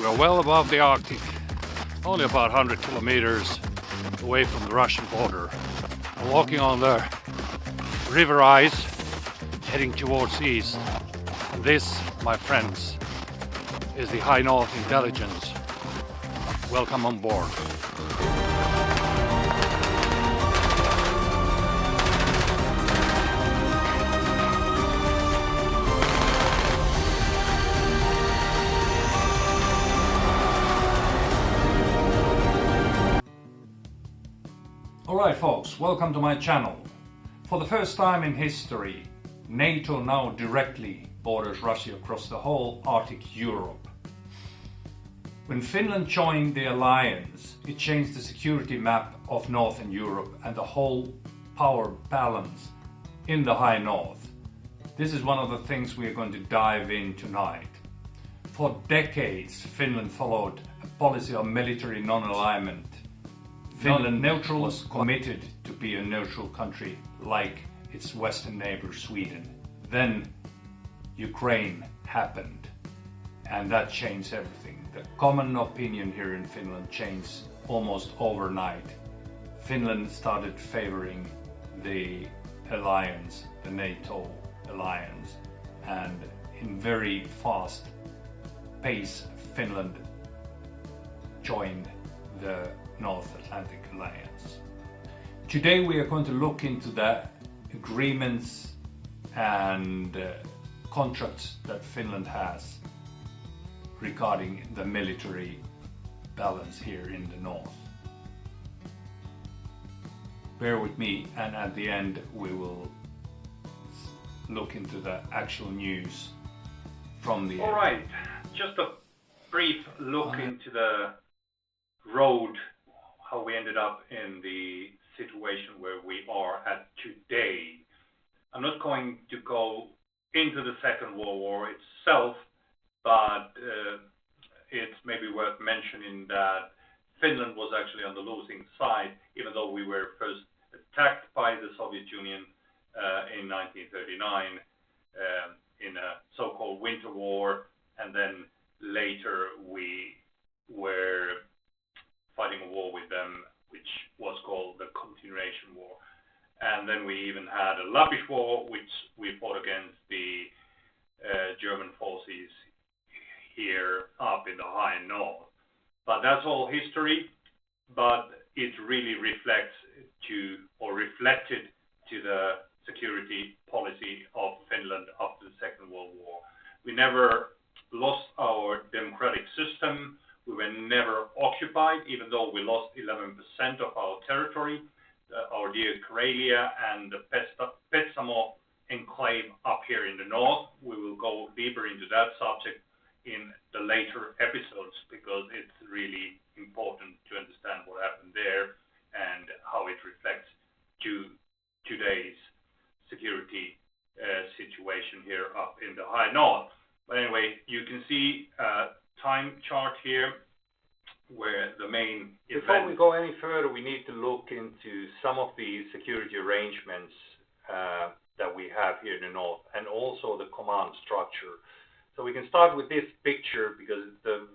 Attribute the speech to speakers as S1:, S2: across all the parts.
S1: We are well above the Arctic, only about 100 kilometers away from the Russian border. We're walking on the river ice, heading towards east. And this, my friends, is the High North Intelligence. Welcome on board. Alright folks, welcome to my channel. For the first time in history, NATO now directly borders Russia across the whole Arctic Europe. When Finland joined the alliance, it changed the security map of Northern Europe and the whole power balance in the High North. This is one of the things we are going to dive in tonight. For decades, Finland followed a policy of military non-alignment. Finland neutral was committed to be a neutral country like its western neighbor Sweden. Then Ukraine happened and that changed everything. The common opinion here in Finland changed almost overnight. Finland started favoring the alliance, the NATO alliance, and in very fast pace Finland joined the North Atlantic Alliance. Today we are going to look into the agreements and contracts that Finland has regarding the military balance here in the north. Bear with me, and at the end we will look into the actual news from the...
S2: Alright, just a brief look into the road, how we ended up in the situation where we are at today. I'm not going to go into the Second World War itself, but it's maybe worth mentioning that Finland was actually on the losing side, even though we were first attacked by the Soviet Union in 1939 in a so-called Winter War, and then later we were fighting a war with them, which was called the Continuation War. And then we even had a Lappish War, which we fought against the German forces here up in the High North. But that's all history, but it really reflects to, or reflected to, the security policy of Finland after the Second World War. We never lost our democratic system. We were never occupied, even though we lost 11% of our territory, our dear Karelia and the Petsamo enclave up here in the north. We will go deeper into that subject in the later episodes because it's really important to understand what happened there and how it reflects to today's security situation here up in the High North. But anyway, you can see time chart here where the main event... Before we go any further, we need to look into some of the security arrangements that we have here in the north, and also the command structure. So we can start with this picture because it's a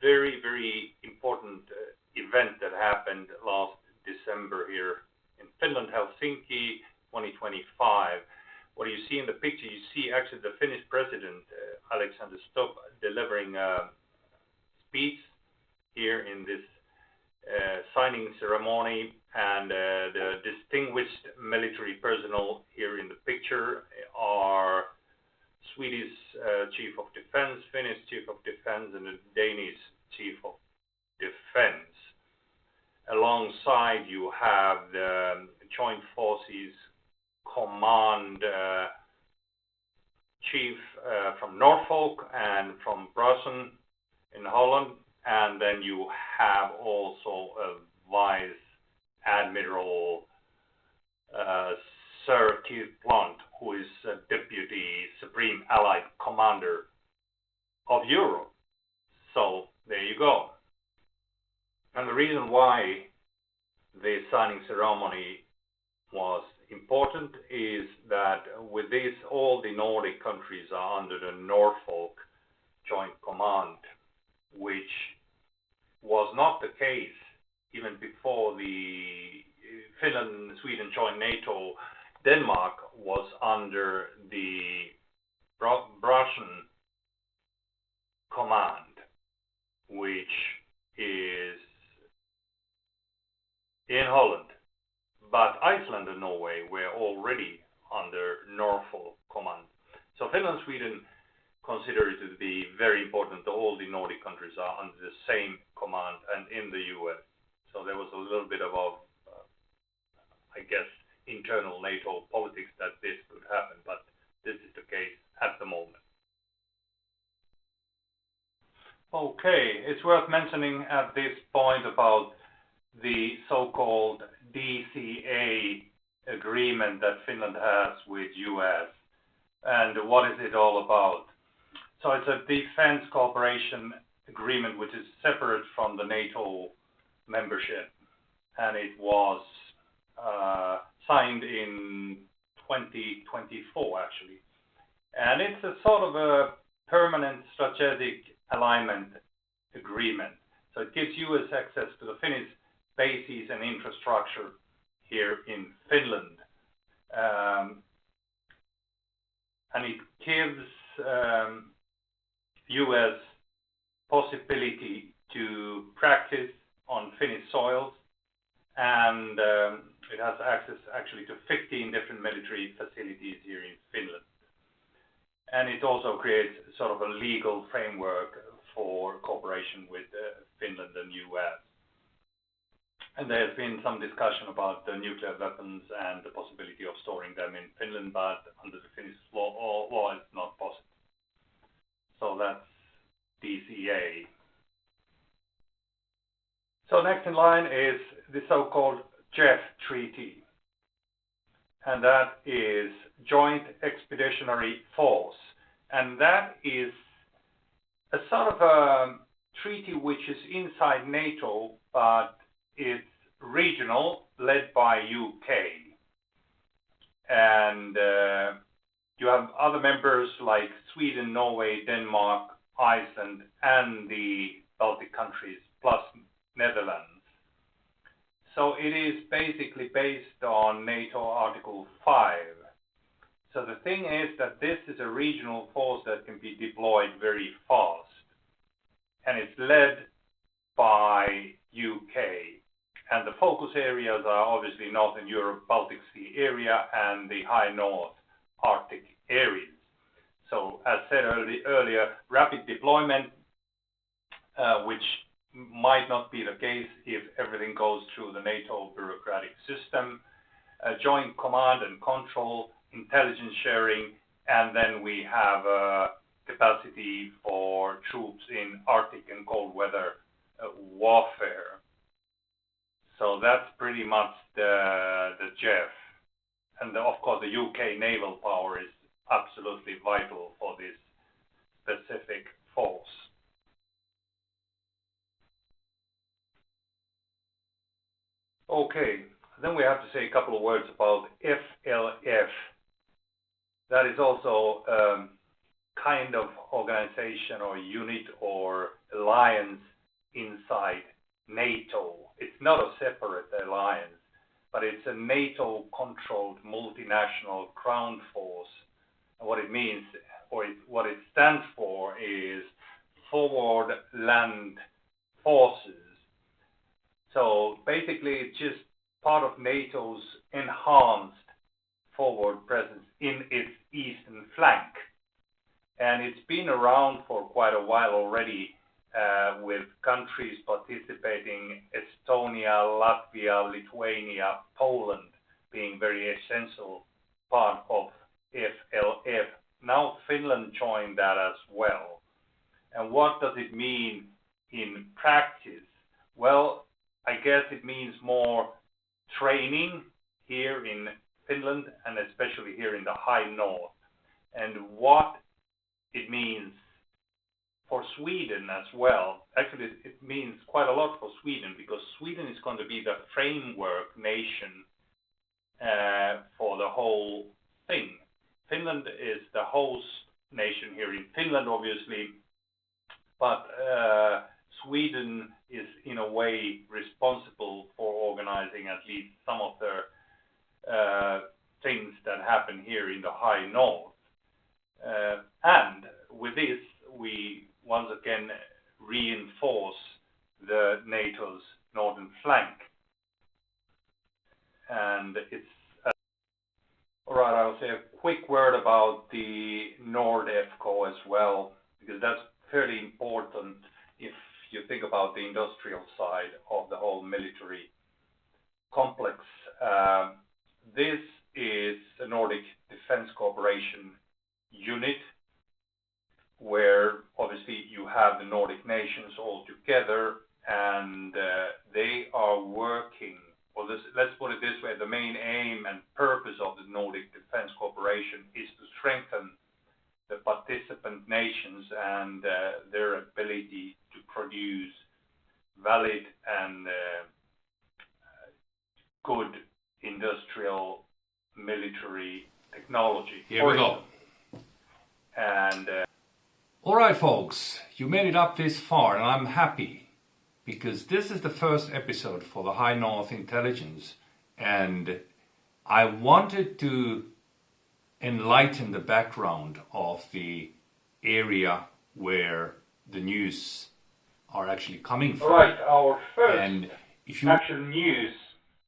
S2: very, very important event that happened last December here in Finland, Helsinki, 2025. What you see in the picture, you see actually the Finnish president, Alexander Stubb, delivering a speech here in this signing ceremony, and the distinguished military personnel here in the picture are Swedish Chief of Defense, Finnish Chief of Defense, and the Danish Chief of Defense. Alongside you have the Joint Forces Command Chief from Norfolk and from Brussels in Holland, and then you have also a Vice Admiral Sir Keith Blunt, who is a Deputy Supreme Allied Commander of Europe. So there you go. And the reason why the signing ceremony was important is that with this, all the Nordic countries are under the Norfolk Joint Command which was not the case even before the Finland and Sweden joined NATO. Denmark was under the Russian command, which is in Holland. But Iceland and Norway were already under Norfolk command. So Finland and Sweden consider it to be very important that all the Nordic countries are under the same command and in the US. So there was a little bit of, I guess, internal NATO politics that this could happen, but this is the case at the moment. Okay, it's worth mentioning at this point about the so-called DCA agreement that Finland has with US. And what is it all about? So it's a defense cooperation agreement which is separate from the NATO membership, and it was signed in 2024 actually. And it's a sort of a permanent strategic alignment agreement. So it gives US access to the Finnish bases and infrastructure here in Finland. And it gives US possibility to practice on Finnish soils, and it has access actually to 15 different military facilities here in Finland. And it also creates sort of a legal framework for cooperation with Finland and US. And there's been some discussion about the nuclear weapons and the possibility of storing them in Finland, but under the Finnish law it's not possible. So that's DCA. So next in line is the so-called JEF treaty. And that is Joint Expeditionary Force. And that is a sort of a treaty which is inside NATO, but it's regional, led by UK. And you have other members like Sweden, Norway, Denmark, Iceland, and the Baltic countries, plus Netherlands. So it is basically based on NATO Article 5. So the thing is that this is a regional force that can be deployed very fast. And it's led by UK. And the focus areas are obviously Northern Europe, Baltic Sea area, and the high north Arctic areas. So as said earlier, rapid deployment, which might not be the case if everything goes through the NATO bureaucratic system, joint command and control, intelligence sharing, and then we have capacity for troops in Arctic and cold weather warfare. So that's pretty much the JEF. And of course the UK naval power is absolutely vital for this specific force. Okay, then we have to say a couple of words about FLF. That is also kind of organization or unit or alliance inside NATO. It's not a separate alliance, but it's a NATO-controlled multinational ground force. And what it means, or what it stands for, is Forward Land Forces. So basically, it's just part of NATO's enhanced forward presence in its eastern flank. And it's been around for quite a while already, with countries participating, Estonia, Latvia, Lithuania, Poland being very essential part of FLF. Now Finland joined that as well. And what does it mean in practice? Well, I guess it means more training here in Finland and especially here in the high north. And what it means for Sweden as well. Actually, it means quite a lot for Sweden, because Sweden is going to be the framework nation for the whole thing. Finland is the host nation here in Finland, obviously, but Sweden is in a way responsible for organizing at least some of the things that happen here in the high north. And with this, we once again reinforce the NATO's northern flank. And it's all right. I'll say a quick word about the NORDEFCO as well, because that's fairly important if you think about the industrial side of the whole military complex. This is a Nordic Defense Cooperation unit where obviously you have the Nordic nations all together, and they are working. Well, let's put it this way, the main aim and purpose of the Nordic Defense Cooperation is to strengthen the participant nations and their ability to produce valid and good industrial military technology.
S1: Here we go.
S2: And
S1: all right, folks, you made it up this far, and I'm happy, because this is the first episode for the High North Intelligence, and I wanted to enlighten the background of the area where the news are actually coming from.
S2: All right, our first
S1: and if
S2: actual news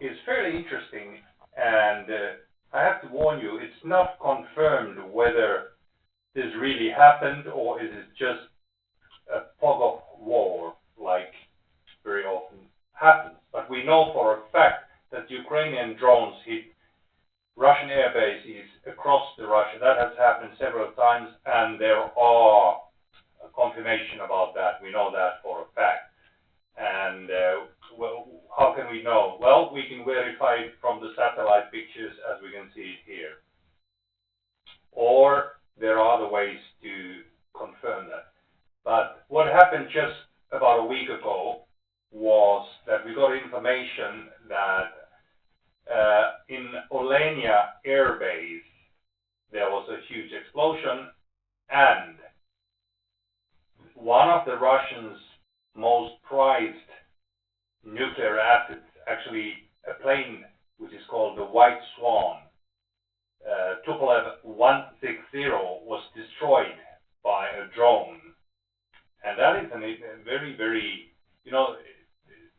S2: is fairly interesting, and I have to warn you, it's not confirmed whether this really happened or is it just a fog of war, like very often happens. But we know for a fact that Ukrainian drones hit Russian air bases across the Russia. That has happened several times, and there are confirmation about that. We know that for a fact. And well, how can we know? Well, we can verify it from the satellite pictures as we can see it here. Or there are other ways to confirm that. But what happened just about a week ago was that we got information that in Olenya air base there was a huge explosion, and one of the Russians' most prized nuclear assets, actually a plane which is called the White Swan, Tupolev 160, was destroyed by a drone. And that is a very, very,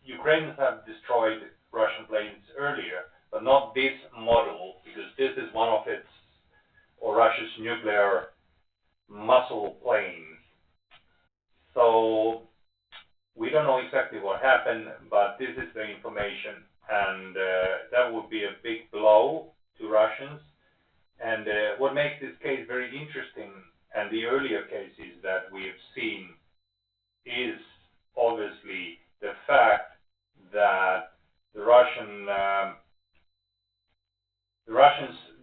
S2: Ukrainians have destroyed Russian planes earlier, but not this model, because this is one of Russia's nuclear muscle planes. So we don't know exactly what happened, but this is the information, and that would be a big blow to Russians. And what makes this case very interesting, and the earlier cases that we have seen, is obviously the fact that the Russians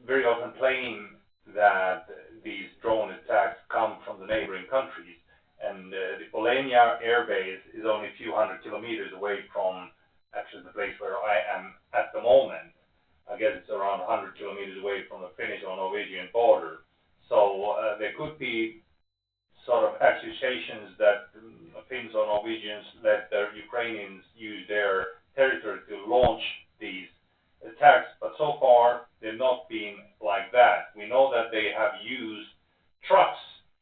S2: very often claim that these drone attacks come from the neighboring countries. And the Olenya air base is only a few hundred kilometers away from actually the place where I am at the moment. I guess it's around 100 kilometers away from the Finnish or Norwegian border. So there could be sort of accusations that Finns or Norwegians let the Ukrainians use their territory to launch these attacks, but so far they're not being like that. We know that they have used trucks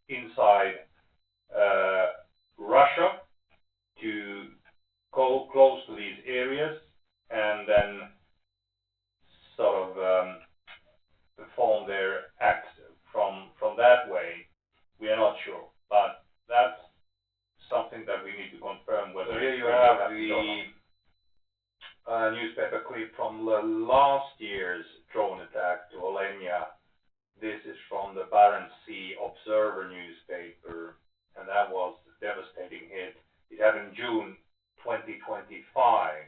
S2: inside Russia to go close to these areas and then sort of perform their acts from that way. We are not sure, but that's something that we need to confirm whether. So here you have the newspaper clip from the last year's drone attack to Olenya. This is from the Barents Sea Observer newspaper, and that was a devastating hit. It happened in June 2025.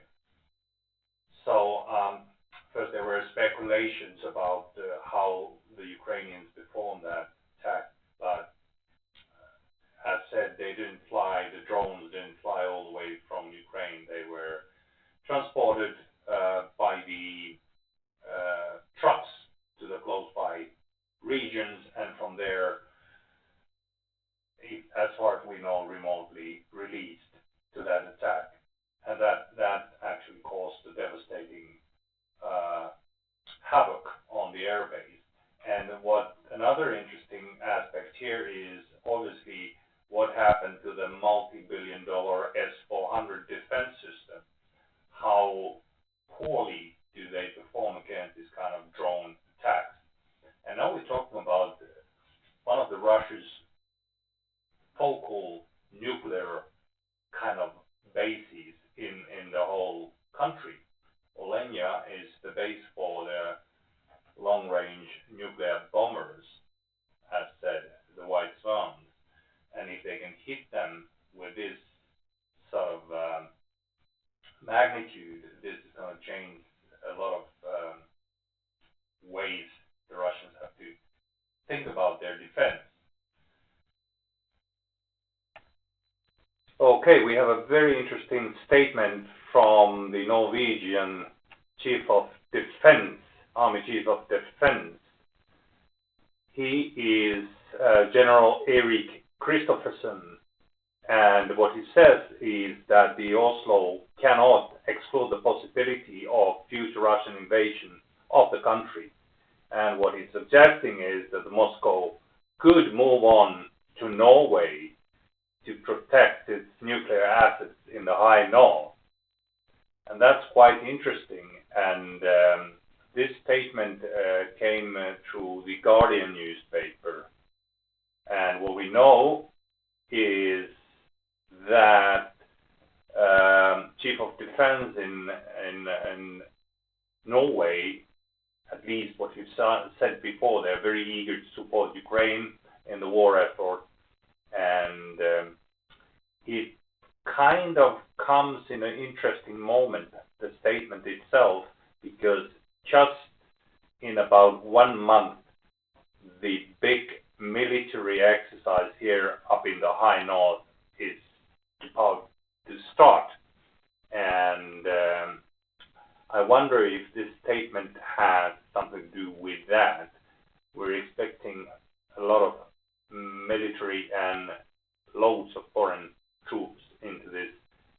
S2: So first there were speculations about how the Ukrainians performed that attack, but as said, they didn't fly, the drones didn't fly all the way from Ukraine. They were transported by the trucks to the close by regions, and from there,
S3: as far as we know, remotely released to that attack. And that actually caused a devastating havoc on the airbase. And what another interesting aspect here is obviously what happened to the multi-billion-dollar S-400 defense system. How poorly do they perform against this kind of drone attacks? And now we're talking about one of the Russia's focal nuclear kind of bases in the whole country. Olenya is the base for the long-range nuclear bombers, as said, the White Swans. And if they can hit them with this sort of magnitude, this is going to change a lot of ways the Russians have to think about their defense. Okay, we have a very interesting statement from the Norwegian Chief of Defense, Army Chief of Defense. He is General Erik Kristoffersen, and what he says is that the Oslo cannot exclude the possibility of future Russian invasion of the country. And what he's suggesting is that Moscow could move on to Norway to protect its nuclear assets in the high north. And that's quite interesting. And this statement came through the Guardian newspaper. And what we know is that Chief of Defense in Norway, at least what you've said before, they're very eager to support Ukraine in the war effort. And it kind of comes in an interesting moment, the statement itself, because just in about 1 month, the big military exercise here up in the high north is about to start. And I wonder if this statement has something to do with that. We're expecting a lot of military and loads of foreign troops into this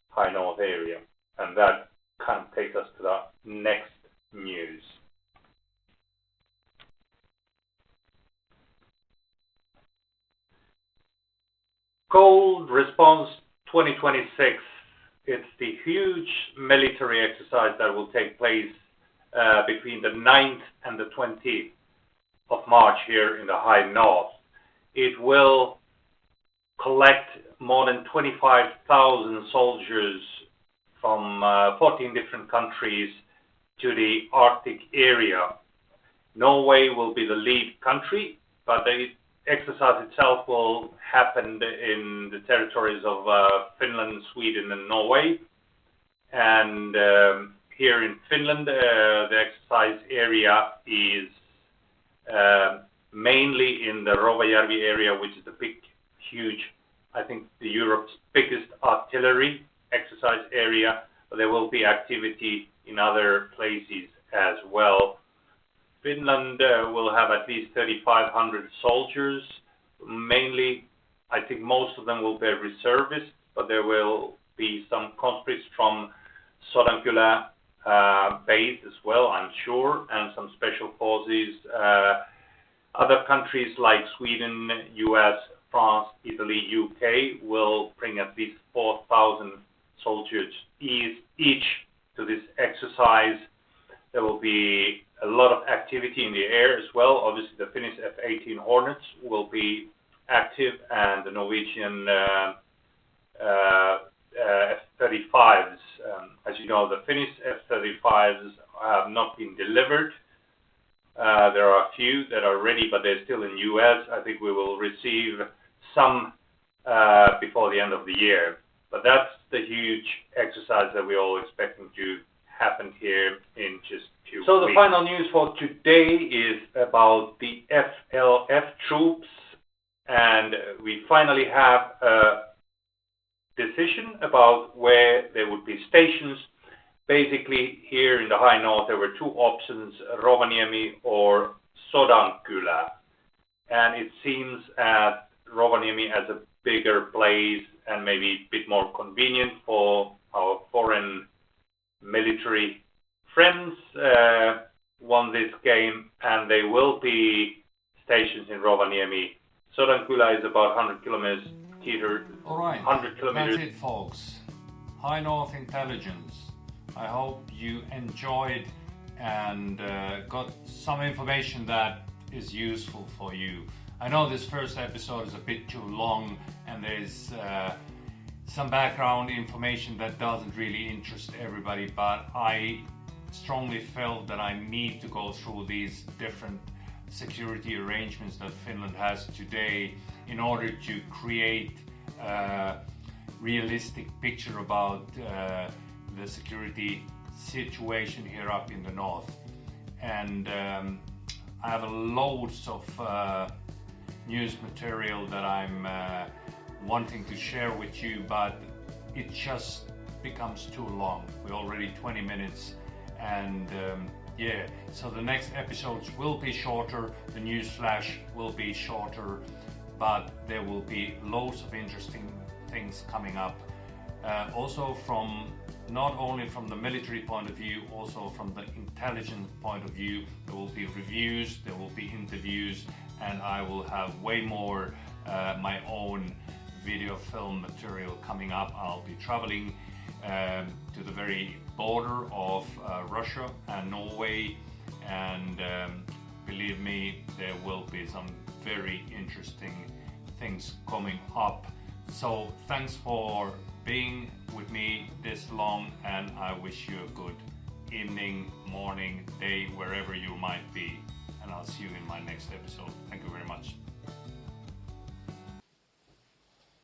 S3: high north area. And that kind of takes us to the next news. Cold Response 2026. It's the huge military exercise that will take place between the 9th and the 20th of March here in the high north. It will collect more than 25,000 soldiers from 14 different countries to the Arctic area. Norway will be the lead country, but the exercise itself will happen in the territories of Finland, Sweden, and Norway. And here in Finland, the exercise area is mainly in the Rovaniemi area, which is the big, huge, I think Europe's biggest artillery exercise area. But there will be activity in other places as well. Finland will have at least 3,500 soldiers. Mainly, I think most of them will be reservists, but there will be some conscripts from Sodankylä base as well, I'm sure, and some special forces. Other countries like Sweden, US, France, Italy, UK will bring at least 4,000 soldiers each to this exercise. There will be a lot of activity in the air as well. Obviously, the Finnish F-18 Hornets will be active, and the Norwegian F-35s. As you know, the Finnish F-35s have not been delivered. There are a few that are ready, but they're still in US. I think we will receive some before the end of the year. But that's the huge exercise that we're all expecting to happen here in just a few weeks. So the final news for today is about the FLF troops, and we finally have a decision about where there would be stations. Basically, here in the high north, there were two options, Rovaniemi or Sodankylä. And it seems at Rovaniemi Rovaniemi as a bigger place and maybe a bit more convenient for our foreign military friends won this game, and they will be stations in Rovaniemi. Sodankylä is about 100 kilometers.
S1: All right,
S3: 100 kilometers.
S1: that's it, folks. High North Intelligence. I hope you enjoyed and got some information that is useful for you. I know this first episode is a bit too long and there's some background information that doesn't really interest everybody, but I strongly felt that I need to go through these different security arrangements that Finland has today in order to create a realistic picture about the security situation here up in the north. And I have loads of news material that I'm wanting to share with you, but it just becomes too long. We're already 20 minutes and yeah, so the next episodes will be shorter, the news flash will be shorter, but there will be loads of interesting things coming up. Also from not only from the military point of view, also from the intelligence point of view. There will be reviews, there will be interviews, and I will have way more my own video film material coming up. I'll be traveling to the very border of Russia and Norway, and believe me, there will be some very interesting things coming up. So thanks for being with me this long, and I wish you a good evening, morning, day, wherever you might be, and I'll see you in my next episode. Thank you very much.